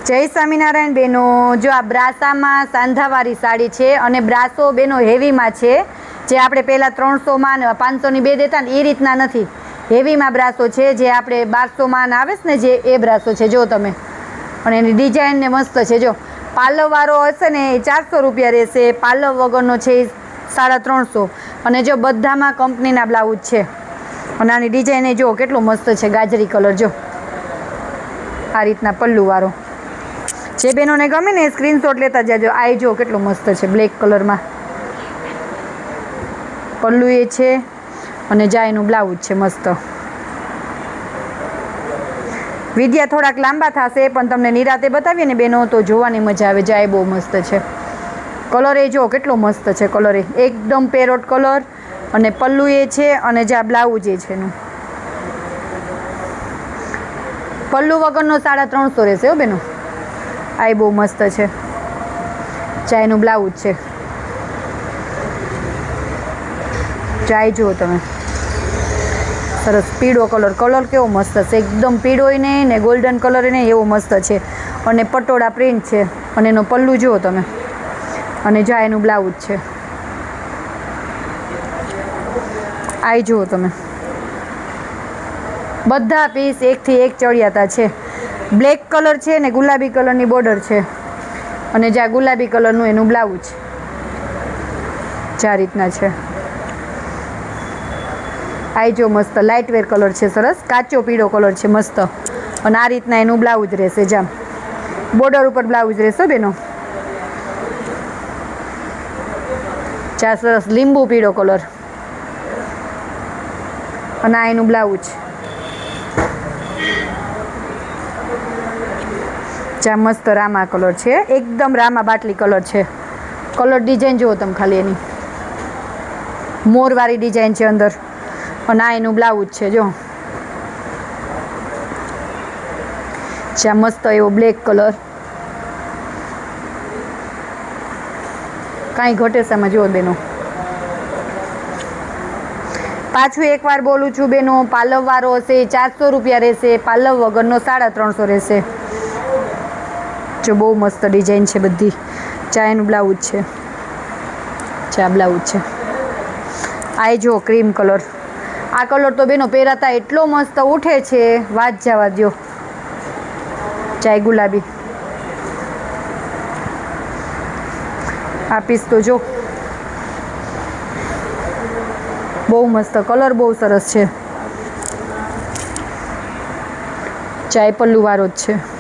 જય સ્વામિનારાયણ બેનો, જો આ બ્રાસામાં સાંધાવાળી સાડી છે અને બ્રાસો બેનો હેવીમાં છે, જે આપણે પહેલાં 300માં ને 500ની બે દેતા ને એ રીતના નથી. હેવીમાં બ્રાસો છે, જે આપણે 1200માં આવે છે ને જે એ બ્રાસો છે. જો તમે, અને એની ડિઝાઇન ને મસ્ત છે. જો પાલવવાળો હશે ને એ 400 રૂપિયા રહેશે, પાલવ વગરનો છે એ 350. અને જો બધામાં કંપનીના બ્લાઉઝ છે. અને આની ડિઝાઇન જો કેટલો મસ્ત છે, ગાજરી કલર. જો આ રીતના પલ્લુવાળો. જે બહેનોને ગમે ને સ્ક્રીનશોટ લેતા જાજો. આ જો કેટલો મસ્ત છે, બ્લેક કલરમાં પલ્લુ એ છે અને જાયનું બ્લાઉઝ છે મસ્ત. વિડિયા થોડાક લાંબા થશે પણ તમને નિરાતે બતાવીએ ને બેનો તો જોવાની મજા આવે. જાય બહુ મસ્ત છે. કલર એ જો કેટલો મસ્ત છે. કલર એ એકદમ પેરોટ કલર અને પલ્લુ એ છે અને જે આ બ્લાઉઝ એ છે એનું. પલ્લુ વગરનો 350 રહેશે હો બેનો. આ બહુ મસ્ત છે. ચાયનું બ્લાઉઝ છે. ચાય જુઓ તમે, સરસ પીળો કલર. કલર કેવો મસ્ત છે, એકદમ પીળોય નહીં ને ગોલ્ડન કલર નહીં, એવો મસ્ત છે. અને પટોળા પ્રિન્ટ છે અને એનો પલ્લુ જુઓ તમે, અને જાયનું બ્લાઉઝ છે. આ જુઓ તમે, બધા પીસ એકથી એક ચડિયાતા છે. બ્લેક કલર છે ને ગુલાબી કલરની બોર્ડર છે અને જ્યાં ગુલાબી કલરનું એનું બ્લાઉઝ ચાર રીતના છે. આ જો મસ્ત લાઇટ વેર કલર છે, સરસ કાચો પીળો કલર છે મસ્ત. અને આ રીતના એનું બ્લાઉઝ રહેશે, જામ બોર્ડર ઉપર બ્લાઉઝ રહેશે બેનો. ચા સરસ લીંબુ પીળો કલર અને આ એનું બ્લાઉઝ. ચા મસ્ત રામા કલર છે, એકદમ રામા બાટલી કલર છે. કલર ડિઝાઇન જુઓ તમે ખાલી, એની મોરવાળી ડિઝાઇન છે અંદર. અને આ એનું બ્લાઉઝ છે. જો ચા મસ્ત એવો બ્લેક કલર, કાંઈ ઘટે છે એમાં જુઓ બેનો. પાછું એકવાર બોલું છું બેનો, પાલવવાળો હશે 400 રૂપિયા રહેશે, પાલવ વગરનો 350 રહેશે. જો બહુ મસ્ત ડિઝાઇન છે બધી. ચા એનું બ્લાઉઝ છે, ચા બ્લાઉઝ છે. આ જો ક્રીમ કલર. આ કલર તો બેનો પહેરાતા એટલો મસ્ત ઉઠે છે, વાત જવા દો. ચાય ગુલાબી. આ પીસ તો જો બહુ મસ્ત કલર, બહુ સરસ છે. ચાય પલ્લુવાળો જ છે.